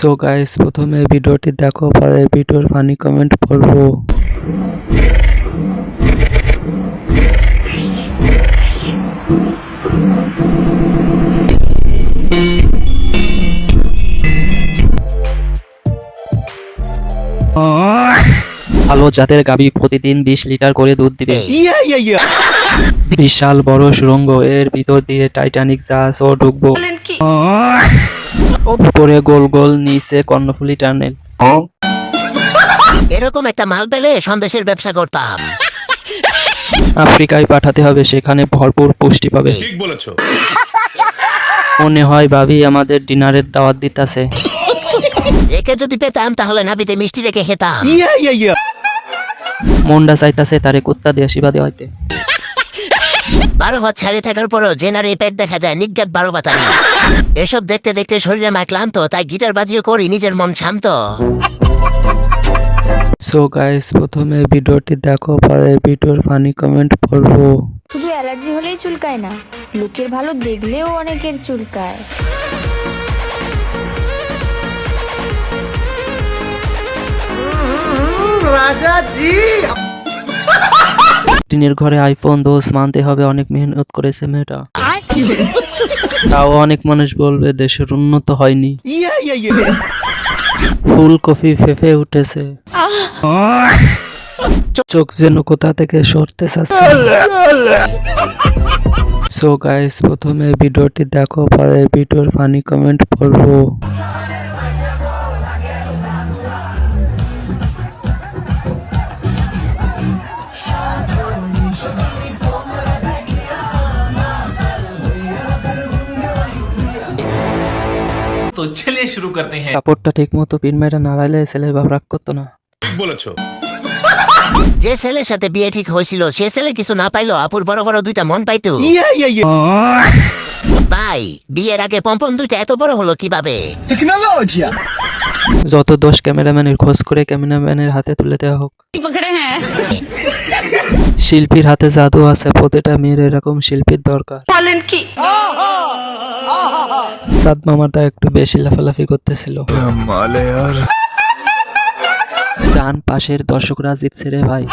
So guys, প্রথমে ভিডিওটি দেখো, পরে ভিডিওর ফানি কমেন্ট পড়বো। ভালো জাতের গাভী প্রতিদিন 20 লিটার করে দুধ দিবে। বিশাল বড় সুড়ঙ্গ, এর ভিতর দিয়ে টাইটানিক জাহাজও ঢুকবো। উপরে গোল গোল, নিচে কর্ণফুলী টানেল। এরকম একটা মাল পেলে সন্দেশের ব্যবসা করতাম। আফ্রিকায় পাঠাতে হবে, সেখানে ভরপুর পুষ্টি পাবে। ঠিক বলেছো। মনে হয় ভাবি আমাদের ডিনারের দাওয়াত দিতাছে। একে যদি পেতাম তাহলে নাবিতে মিষ্টি রেখে খেতাম। মন্ডা চাইতাছে তারে কুত্তা দিয়ে শিবা দেওয়া হইতে। 12 ভাত ছাড়ে থাকার পরও যে নারী পেট দেখা যায় নিজ্ঞাত 12 বাতারি। এসব দেখতে দেখতে শরীরে মা ক্লান্ত, তাই গিটার বাজিয়ে করি নিজের মন শান্ত। সো গাইস, প্রথমে ভিডিওটি দেখো, পরে ভিডিওর ফানি কমেন্ট পড়বো। শুধু অ্যালার্জি হলেই চুলকায় না, লোকের ভালো দেখলেও অনেকের চুলকায়। টিনের ঘরে আইফোন 10 মানতে হবে, অনেক মেহনত করেছে মেয়েটা। তাও অনেক মানুষ বলবে দেশের উন্নত হয়নি। ফুলকপি ফেঁপে উঠেছে, চোখ যেন কোথা থেকে সরতে চাচ্ছে। সো গাইস, প্রথমে ভিডিওটি দেখো, পরে ভিডিওর ফানি কমেন্ট পড়বো। तो चलिए शुरू करते हैं। কাপড়টা ঠিক মতো পিন মেরে নাড়াইলে ছেলের বাপ রাগ করতো না। ঠিক বলেছো। যে ছেলের সাথে বিয়ে ঠিক হয়েছিল সে ছেলে কিছু না পাইলো, আপুর বড় বড় দুইটা মন পাইতো। ভাই, বিয়ের আগে পম্পম দুইটা এত বড় হলো কিভাবে? যত দোষ ক্যামেরাম্যানের, খোঁজ করে ক্যামেরাম্যানের হাতে তুলে দেওয়া হোক। শিল্পীর হাতে জাদু আছে, প্রতিটা মেয়ের এরকম শিল্পীর দরকার। সাদ মামার দা একটু বেশি লাফালাফি করতেছিল। ডান পাশের দর্শকরা জিতছে রে ভাই।